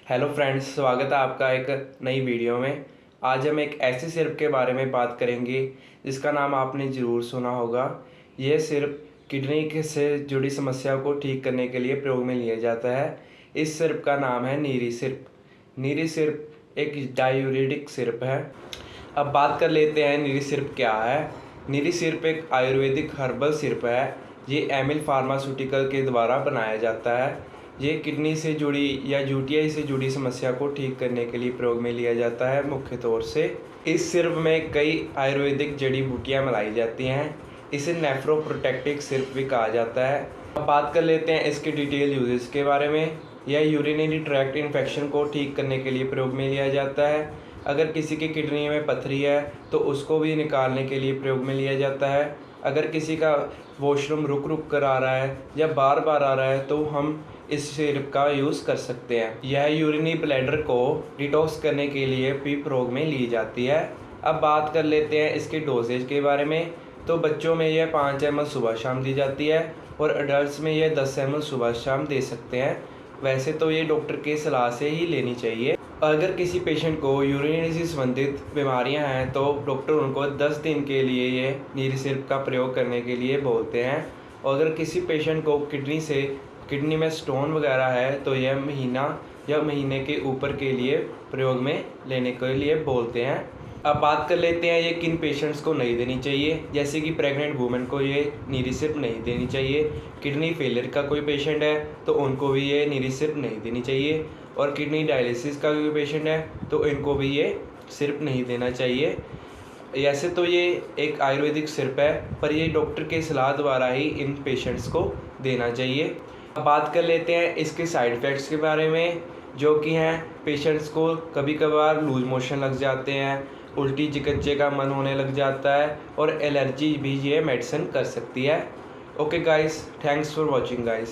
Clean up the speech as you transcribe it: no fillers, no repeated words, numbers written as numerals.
Hello friends, स्वागत है आपका एक नई वीडियो में। आज हम एक ऐसे सिरप के बारे में बात करेंगे जिसका नाम आपने ज़रूर सुना होगा। यह सिरप किडनी से जुड़ी समस्या को ठीक करने के लिए प्रयोग में लिया जाता है। इस सिरप का नाम है नीरी सिरप। नीरी सिरप एक डायूरेटिक सिरप है। अब बात कर लेते हैं नीरी सिरप क्या है। नीरी सिरप एक आयुर्वेदिक हर्बल सिरप है। ये एमिल फार्मास्यूटिकल के द्वारा बनाया जाता है। ये किडनी से जुड़ी या यूटीआई से जुड़ी समस्या को ठीक करने के लिए प्रयोग में लिया जाता है। मुख्य तौर से इस सिरप में कई आयुर्वेदिक जड़ी बूटियाँ मिलाई जाती हैं। इसे नेफ्रोप्रोटेक्टिक सिरप भी कहा जाता है। अब बात कर लेते हैं इसके डिटेल यूजेस के बारे में। यह यूरिनरी ट्रैक्ट इन्फेक्शन को ठीक करने के लिए प्रयोग में लिया जाता है। अगर किसी की किडनी में पथरी है तो उसको भी निकालने के लिए प्रयोग में लिया जाता है। अगर किसी का वॉशरूम रुक रुक कर आ रहा है या बार बार आ रहा है तो हम इस सिरप का यूज़ कर सकते हैं। यह यूरिनरी ब्लैडर को डिटॉक्स करने के लिए भी प्रयोग में ली जाती है। अब बात कर लेते हैं इसके डोजेज के बारे में। तो बच्चों में यह 5 ml सुबह शाम दी जाती है और अडल्ट में यह 10 ml सुबह शाम दे सकते हैं। वैसे तो ये डॉक्टर की सलाह से ही लेनी चाहिए। अगर किसी पेशेंट को यूरिनरी से संबंधित बीमारियां हैं तो डॉक्टर उनको 10 दिन के लिए ये नीरी सिरप का प्रयोग करने के लिए बोलते हैं। और अगर किसी पेशेंट को किडनी में स्टोन वगैरह है तो यह महीना या महीने के ऊपर के लिए प्रयोग में लेने के लिए बोलते हैं। अब बात कर लेते हैं ये किन पेशेंट्स को नहीं देनी चाहिए। जैसे कि प्रेग्नेंट वुमेन को ये नीरी सिरप नहीं देनी चाहिए। किडनी फेलियर का कोई पेशेंट है तो उनको भी ये नीरी सिरप नहीं देनी चाहिए। और किडनी डायलिसिस का कोई पेशेंट है तो इनको भी ये सिरप नहीं देना चाहिए। ऐसे तो ये एक आयुर्वेदिक सिरप है पर ये डॉक्टर के सलाह द्वारा ही इन पेशेंट्स को देना चाहिए। अब बात कर लेते हैं इसके साइड इफ़ेक्ट्स के बारे में, जो कि हैं पेशेंट्स को कभी कभार लूज मोशन लग जाते हैं, उल्टी चिकच्चे का मन होने लग जाता है और एलर्जी भी ये मेडिसिन कर सकती है। Okay guys, thanks for watching guys.